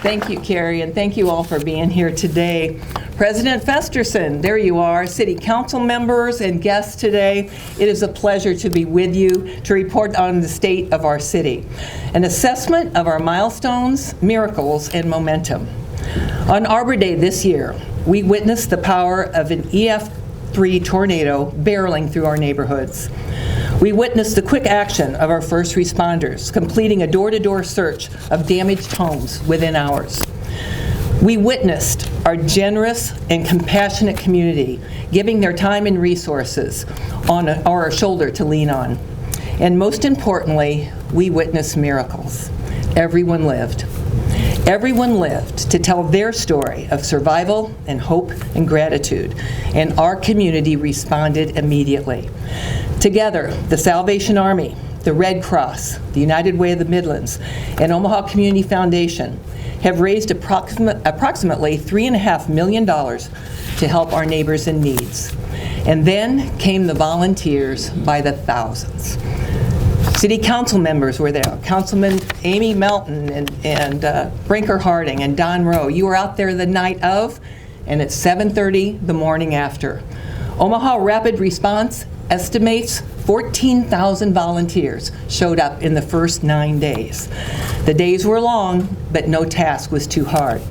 Thank you, Carrie, and thank you all for being here today. President Festerson, there you are, city council members and guests today. It is a pleasure to be with you to report on the state of our city, an assessment of our milestones, miracles, and momentum. On Arbor Day this year, we witnessed the power of an EF3 tornado barreling through our neighborhoods. We witnessed the quick action of our first responders, completing a door-to-door search of damaged homes within hours. We witnessed our generous and compassionate community giving their time and resources on our shoulder to lean on. And most importantly, we witnessed miracles. Everyone lived. Everyone lived to tell their story of survival and hope and gratitude, and our community responded immediately. Together, the Salvation Army, the Red Cross, the United Way of the Midlands, and Omaha Community Foundation have raised approximately $3.5 million to help our neighbors in needs. And then came the volunteers by the thousands. City council members were there. Councilman Amy Melton and Brinker Harding and Don Rowe. You were out there the night of, and at 7:30 the morning after. Omaha Rapid Response estimates 14,000 volunteers showed up in the first 9 days. The days were long, but no task was too hard.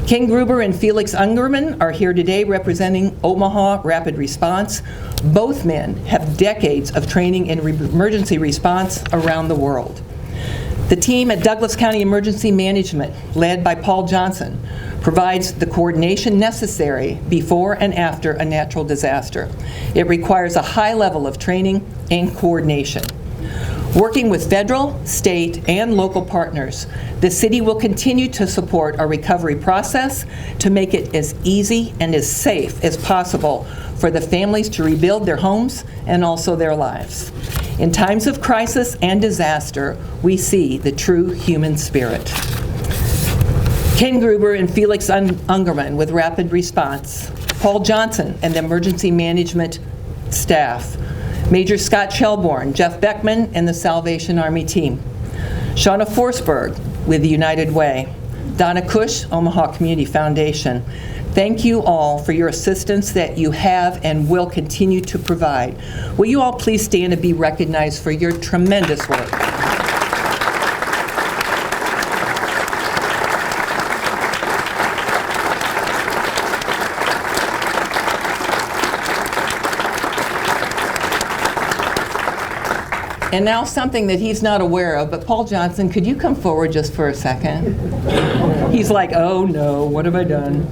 Ken Gruber and Felix Ungerman are here today representing Omaha Rapid Response. Both men have decades of training in emergency response around the world. The team at Douglas County Emergency Management, led by Paul Johnson, provides the coordination necessary before and after a natural disaster. It requires a high level of training and coordination. Working with federal, state, and local partners, the city will continue to support our recovery process to make it as easy and as safe as possible for the families to rebuild their homes and also their lives. In times of crisis and disaster, we see the true human spirit. Ken Gruber and Felix Ungerman with Rapid Response, Paul Johnson and the Emergency Management staff, Major Scott Shelbourne, Jeff Beckman, and the Salvation Army team, Shauna Forsberg with the United Way, Donna Cush, Omaha Community Foundation. Thank you all for your assistance that you have and will continue to provide. Will you all please stand and be recognized for your tremendous work? And now something that he's not aware of, but Paul Johnson, could you come forward just for a second? He's like, oh no, what have I done?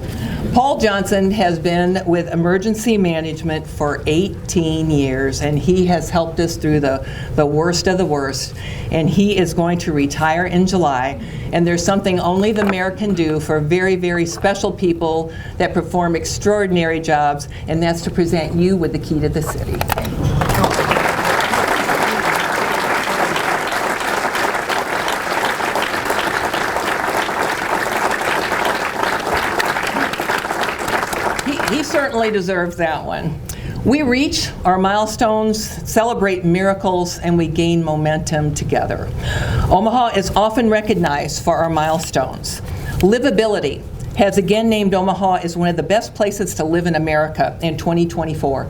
Paul Johnson has been with emergency management for 18 years, and he has helped us through the worst of the worst. And he is going to retire in July. And there's something only the mayor can do for very, very special people that perform extraordinary jobs, and that's to present you with the key to the city. He certainly deserves that one. We reach our milestones, celebrate miracles, and we gain momentum together. Omaha is often recognized for our milestones. Livability has again named Omaha as one of the best places to live in America in 2024,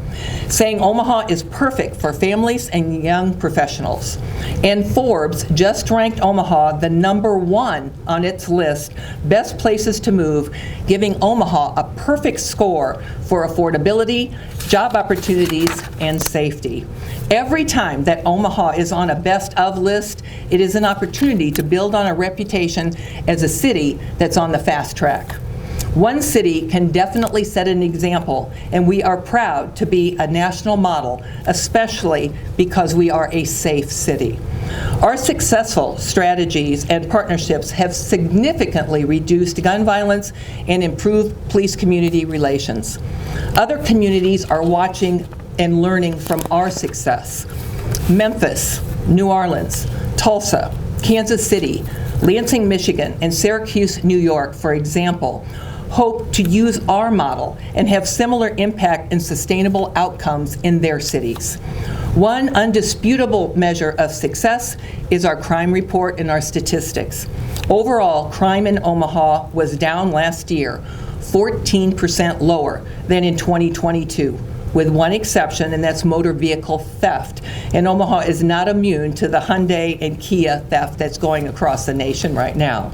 saying Omaha is perfect for families and young professionals. And Forbes just ranked Omaha the #1 on its list, best places to move, giving Omaha a perfect score for affordability, job opportunities, and safety. Every time that Omaha is on a best of list, it is an opportunity to build on a reputation as a city that's on the fast track. One city can definitely set an example, and we are proud to be a national model, especially because we are a safe city. Our successful strategies and partnerships have significantly reduced gun violence and improved police-community relations. Other communities are watching and learning from our success. Memphis, New Orleans, Tulsa, Kansas City, Lansing, Michigan, and Syracuse, New York, for example, hope to use our model and have similar impact and sustainable outcomes in their cities. One undisputable measure of success is our crime report and our statistics. Overall, crime in Omaha was down last year, 14% lower than in 2022, with one exception, and that's motor vehicle theft. And Omaha is not immune to the Hyundai and Kia theft that's going across the nation right now.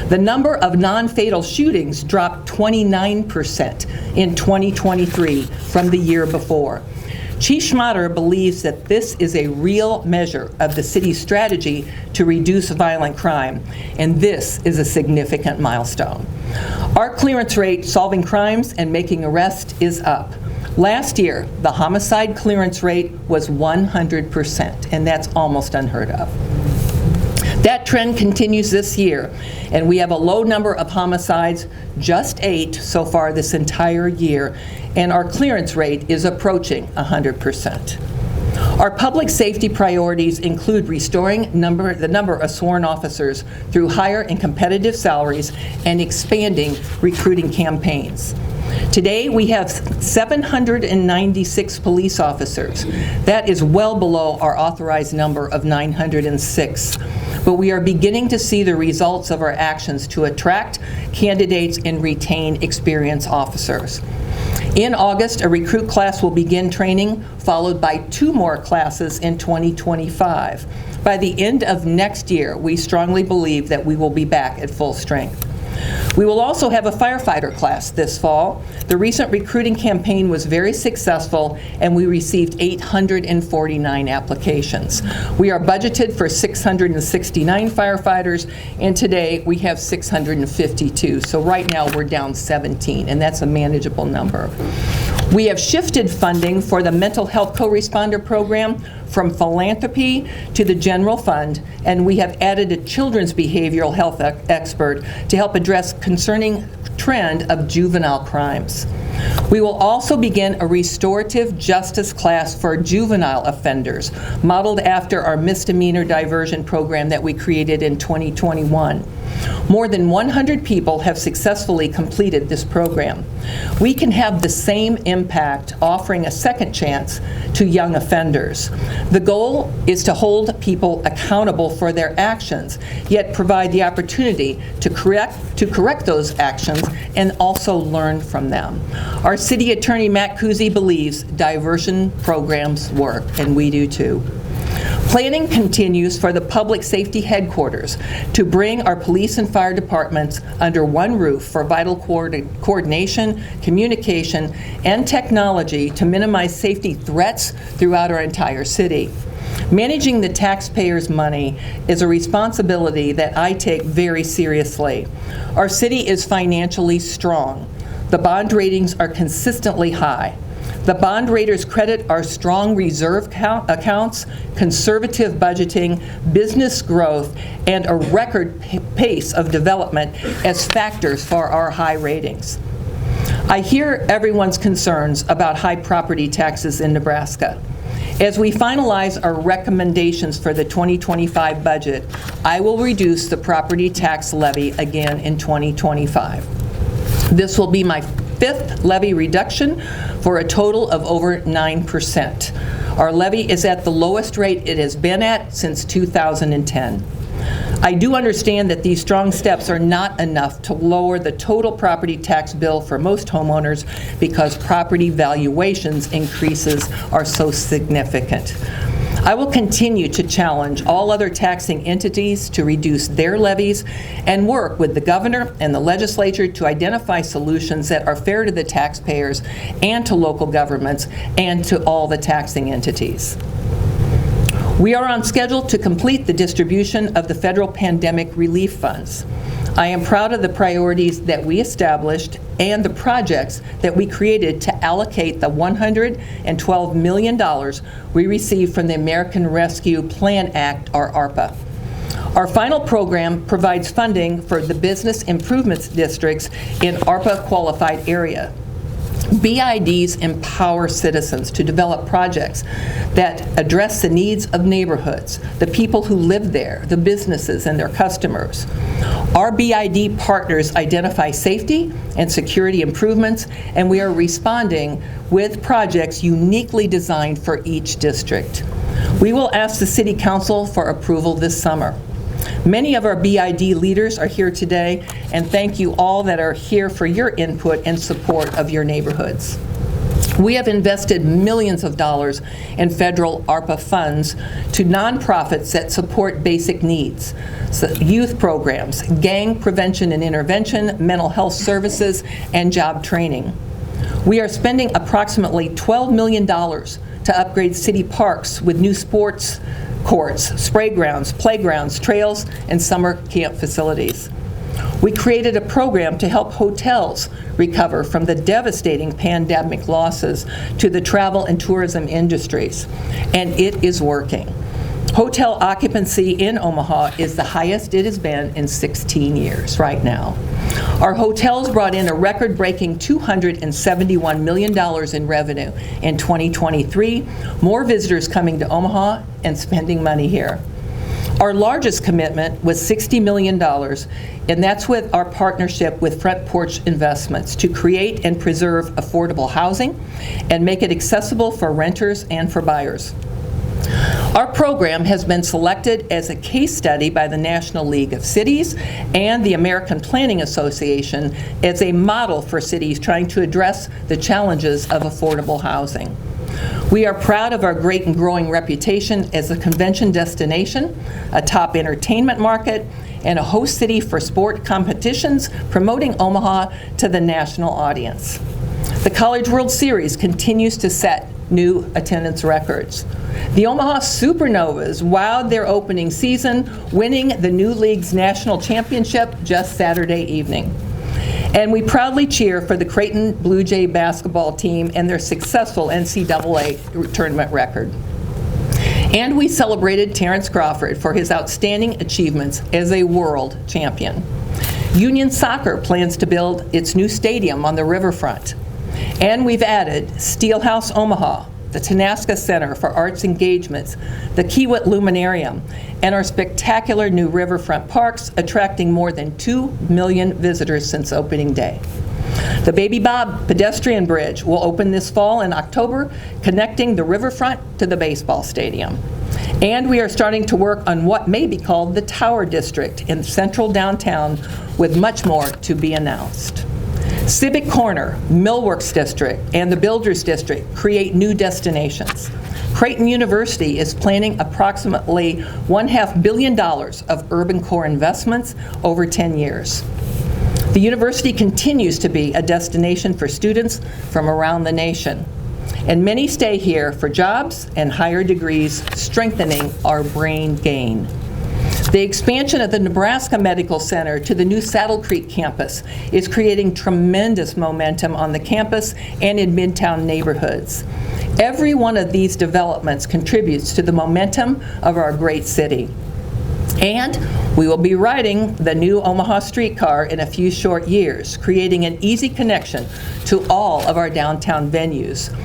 The number of non-fatal shootings dropped 29% in 2023 from the year before. Chief Schmatter believes that this is a real measure of the city's strategy to reduce violent crime, and this is a significant milestone. Our clearance rate solving crimes and making arrests is up. Last year, the homicide clearance rate was 100%, and that's almost unheard of. That trend continues this year, and we have a low number of homicides, just 8 so far this entire year, and our clearance rate is approaching 100%. Our public safety priorities include restoring the number of sworn officers through higher and competitive salaries and expanding recruiting campaigns. Today, we have 796 police officers. That is well below our authorized number of 906. But we are beginning to see the results of our actions to attract candidates and retain experienced officers. In August, a recruit class will begin training, followed by 2 more classes in 2025. By the end of next year, we strongly believe that we will be back at full strength. We will also have a firefighter class this fall. The recent recruiting campaign was very successful, and we received 849 applications. We are budgeted for 669 firefighters, and today we have 652. So right now we're down 17, and that's a manageable number. We have shifted funding for the mental health co-responder program from philanthropy to the general fund, and we have added a children's behavioral health expert to help address concerning trend of juvenile crimes. We will also begin a restorative justice class for juvenile offenders, modeled after our misdemeanor diversion program that we created in 2021. More than 100 people have successfully completed this program. We can have the same impact offering a second chance to young offenders. The goal is to hold people accountable for their actions, yet provide the opportunity to correct those actions and also learn from them. Our City Attorney Matt Kuzy believes diversion programs work, and we do too. Planning continues for the public safety headquarters to bring our police and fire departments under one roof for vital coordination, communication, and technology to minimize safety threats throughout our entire city. Managing the taxpayers' money is a responsibility that I take very seriously. Our city is financially strong. The bond ratings are consistently high. The bond raters credit our strong reserve accounts, conservative budgeting, business growth, and a record pace of development as factors for our high ratings. I hear everyone's concerns about high property taxes in Nebraska. As we finalize our recommendations for the 2025 budget, I will reduce the property tax levy again in 2025. This will be my 5th levy reduction for a total of over 9%. Our levy is at the lowest rate it has been at since 2010. I do understand that these strong steps are not enough to lower the total property tax bill for most homeowners because property valuations increases are so significant. I will continue to challenge all other taxing entities to reduce their levies and work with the governor and the legislature to identify solutions that are fair to the taxpayers and to local governments and to all the taxing entities. We are on schedule to complete the distribution of the federal pandemic relief funds. I am proud of the priorities that we established and the projects that we created to allocate the $112 million we received from the American Rescue Plan Act, or ARPA. Our final program provides funding for the business improvements districts in ARPA-qualified area. BIDs empower citizens to develop projects that address the needs of neighborhoods, the people who live there, the businesses and their customers. Our BID partners identify safety and security improvements, and we are responding with projects uniquely designed for each district. We will ask the City Council for approval this summer. Many of our BID leaders are here today, and thank you all that are here for your input and support of your neighborhoods. We have invested millions of dollars in federal ARPA funds to nonprofits that support basic needs, so youth programs, gang prevention and intervention, mental health services, and job training. We are spending approximately $12 million to upgrade city parks with new sports courts, spray grounds, playgrounds, trails, and summer camp facilities. We created a program to help hotels recover from the devastating pandemic losses to the travel and tourism industries, and it is working. Hotel occupancy in Omaha is the highest it has been in 16 years right now. Our hotels brought in a record-breaking $271 million in revenue in 2023, more visitors coming to Omaha and spending money here. Our largest commitment was $60 million, and that's with our partnership with Front Porch Investments to create and preserve affordable housing and make it accessible for renters and for buyers. Our program has been selected as a case study by the National League of Cities and the American Planning Association as a model for cities trying to address the challenges of affordable housing. We are proud of our great and growing reputation as a convention destination, a top entertainment market, and a host city for sport competitions, promoting Omaha to the national audience. The College World Series continues to set new attendance records. The Omaha Supernovas wowed their opening season, winning the new league's national championship just Saturday evening. And we cheer for the Creighton Blue Jay basketball team and their successful NCAA tournament record. And we celebrated Terrence Crawford for his outstanding achievements as a world champion. Union Soccer plans to build its new stadium on the riverfront. And we've added Steelhouse Omaha, the Tanaska Center for Arts Engagements, the Kiewit Luminarium, and our spectacular new riverfront parks, attracting more than 2 million visitors since opening day. The Baby Bob pedestrian bridge will open this fall in October, connecting the riverfront to the baseball stadium. And we are starting to work on what may be called the Tower District in central downtown, with much more to be announced. Civic Corner, Millworks District, and the Builders District create new destinations. Creighton University is planning approximately $1.5 billion of urban core investments over 10 years. The university continues to be a destination for students from around the nation, and many stay here for jobs and higher degrees, strengthening our brain gain. The expansion of the Nebraska Medical Center to the new Saddle Creek campus is creating tremendous momentum on the campus and in Midtown neighborhoods. Every one of these developments contributes to the momentum of our great city. And we will be riding the new Omaha streetcar in a few short years, creating an easy connection to all of our downtown venues.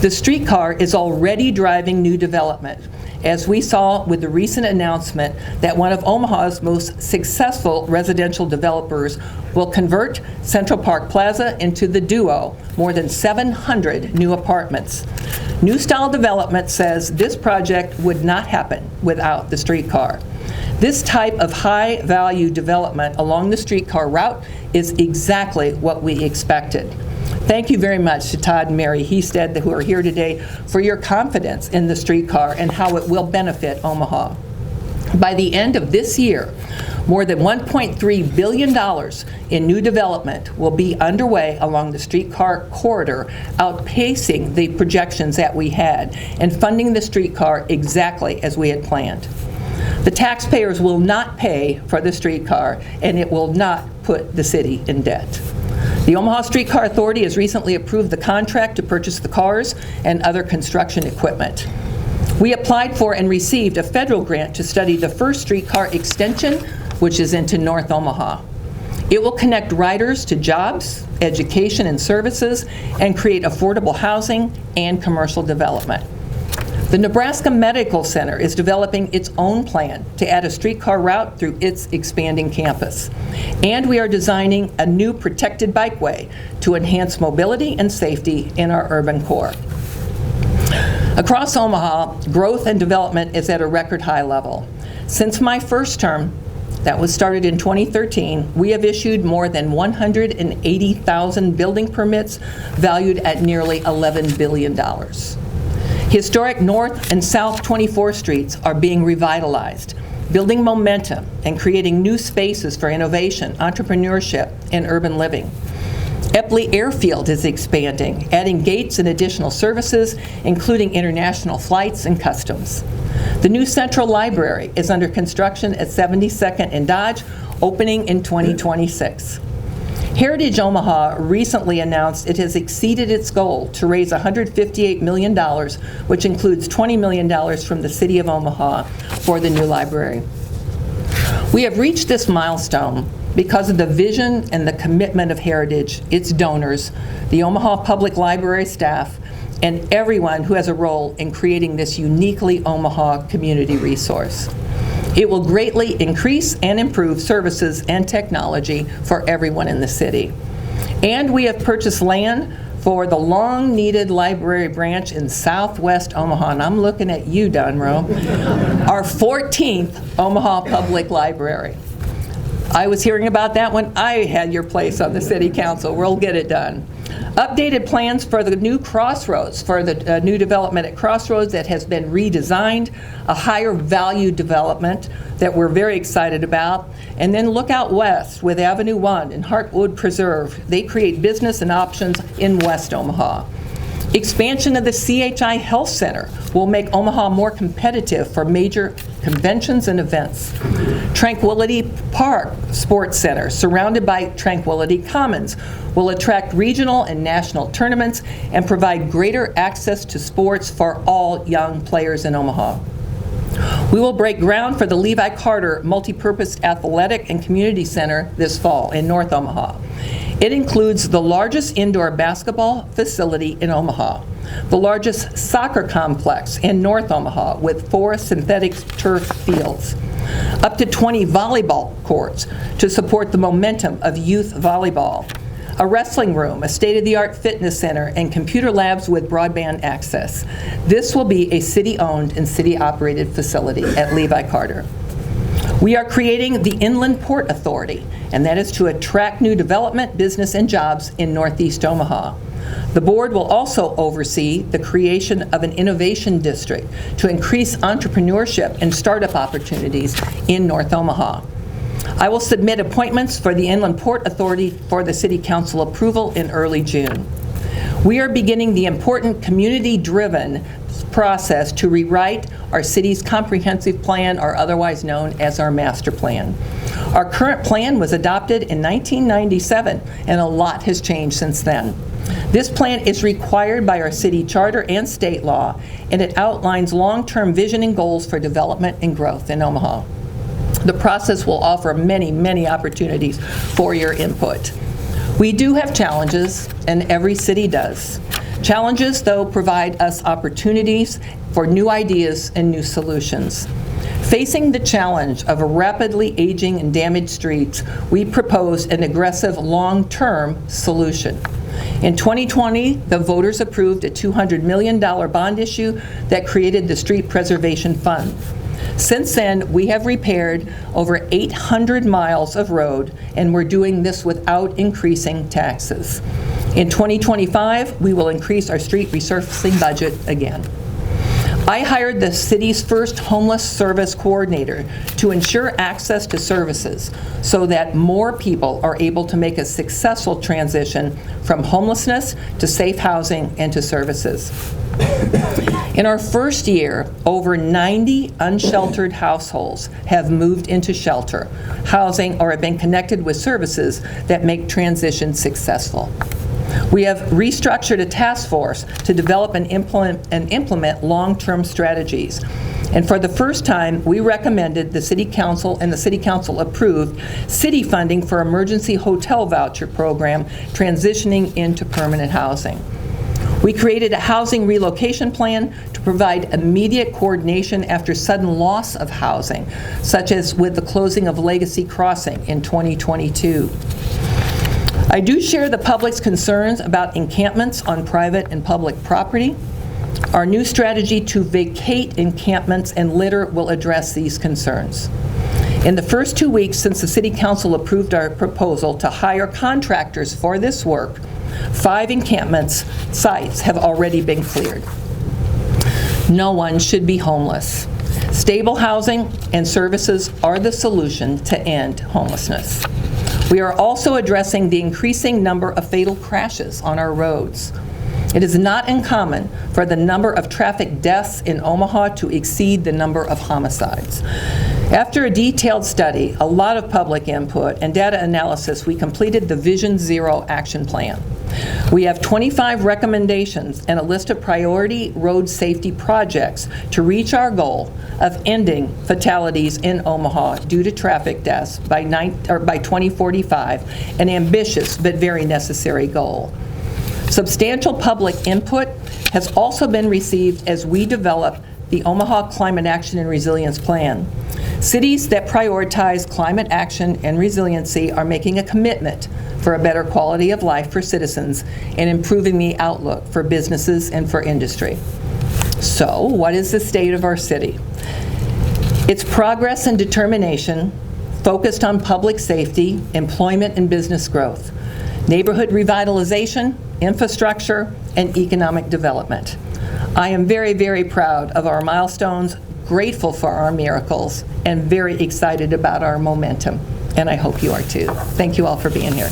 The streetcar is already driving new development, as we saw with the recent announcement that one of Omaha's most successful residential developers will convert Central Park Plaza into the Duo, more than 700 new apartments. New Style Development says this project would not happen without the streetcar. This type of high-value development along the streetcar route is exactly what we expected. Thank you very much to Todd and Mary Heasted, who are here today, for your confidence in the streetcar and how it will benefit Omaha. By the end of this year, more than $1.3 billion in new development will be underway along the streetcar corridor, outpacing the projections that we had and funding the streetcar exactly as we had planned. The taxpayers will not pay for the streetcar, and it will not put the city in debt. The Omaha Streetcar Authority has recently approved the contract to purchase the cars and other construction equipment. We applied for and received a federal grant to study the first streetcar extension, which is into North Omaha. It will connect riders to jobs, education, and services, and create affordable housing and commercial development. The Nebraska Medical Center is developing its own plan to add a streetcar route through its expanding campus. And we are designing a new protected bikeway to enhance mobility and safety in our urban core. Across Omaha, growth and development is at a record high level. Since my first term, that was started in 2013, we have issued more than 180,000 building permits valued at nearly $11 billion. Historic North and South 24th Streets are being revitalized, building momentum and creating new spaces for innovation, entrepreneurship, and urban living. Epley Airfield is expanding, adding gates and additional services, including international flights and customs. The new Central Library is under construction at 72nd and Dodge, opening in 2026. Heritage Omaha recently announced it has exceeded its goal to raise $158 million, which includes $20 million from the City of Omaha for the new library. We have reached this milestone because of the vision and the commitment of Heritage, its donors, the Omaha Public Library staff, and everyone who has a role in creating this uniquely Omaha community resource. It will greatly increase and improve services and technology for everyone in the city. And we have purchased land for the long-needed library branch in southwest Omaha, and I'm looking at you, Dunro, our 14th Omaha Public Library. I was hearing about that when I had your place on the City Council. We'll get it done. Updated plans for the new Crossroads, for the new development at Crossroads that has been redesigned, a higher value development that we're very excited about. And then look out west with Avenue 1 and Heartwood Preserve. They create business and options in West Omaha. Expansion of the CHI Health Center will make Omaha more competitive for major conventions and events. Tranquility Park Sports Center, surrounded by Tranquility Commons, will attract regional and national tournaments and provide greater access to sports for all young players in Omaha. We will break ground for the Levi Carter Multipurpose Athletic and Community Center this fall in North Omaha. It includes the largest indoor basketball facility in Omaha, the largest soccer complex in North Omaha with 4 synthetic turf fields, up to 20 volleyball courts to support the momentum of youth volleyball, a wrestling room, a state-of-the-art fitness center, and computer labs with broadband access. This will be a city-owned and city-operated facility at Levi Carter. We are creating the Inland Port Authority, and that is to attract new development, business, and jobs in Northeast Omaha. The board will also oversee the creation of an innovation district to increase entrepreneurship and startup opportunities in North Omaha. I will submit appointments for the Inland Port Authority for the City Council approval in early June. We are beginning the important community-driven process to rewrite our city's comprehensive plan, or otherwise known as our master plan. Our current plan was adopted in 1997, and a lot has changed since then. This plan is required by our city charter and state law, and it outlines long-term vision and goals for development and growth in Omaha. The process will offer many, many opportunities for your input. We do have challenges, and every city does. Challenges, though, provide us opportunities for new ideas and new solutions. Facing the challenge of a rapidly aging and damaged streets, we proposed an aggressive long-term solution. In 2020, the voters approved a $200 million bond issue that created the Street Preservation Fund. Since then, we have repaired over 800 miles of road, and we're doing this without increasing taxes. In 2025, we will increase our street resurfacing budget again. I hired the city's first homeless service coordinator to ensure access to services so that more people are able to make a successful transition from homelessness to safe housing and to services. In our first year, over 90 unsheltered households have moved into shelter, housing, or have been connected with services that make transition successful. We have restructured a task force to develop and implement long-term strategies. And for the first time, we recommended the City Council, and the City Council approved city funding for emergency hotel voucher program transitioning into permanent housing. We created a housing relocation plan to provide immediate coordination after sudden loss of housing, such as with the closing of Legacy Crossing in 2022. I do share the public's concerns about encampments on private and public property. Our new strategy to vacate encampments and litter will address these concerns. In the first 2 weeks since the City Council approved our proposal to hire contractors for this work, 5 encampments sites have already been cleared. No one should be homeless. Stable housing and services are the solution to end homelessness. We are also addressing the increasing number of fatal crashes on our roads. It is not uncommon for the number of traffic deaths in Omaha to exceed the number of homicides. After a detailed study, a lot of public input, and data analysis, we completed the Vision Zero action plan. We have 25 recommendations and a list of priority road safety projects to reach our goal of ending fatalities in Omaha due to traffic deaths by 2045, an ambitious but very necessary goal. Substantial public input has also been received as we develop the Omaha Climate Action and Resilience Plan. Cities that prioritize climate action and resiliency are making a commitment for a better quality of life for citizens and improving the outlook for businesses and for industry. So, what is the state of our city? Its progress and determination focused on public safety, employment, and business growth, neighborhood revitalization, infrastructure, and economic development. I am very, very proud of our milestones, grateful for our miracles, and very excited about our momentum. And I hope you are too. Thank you all for being here.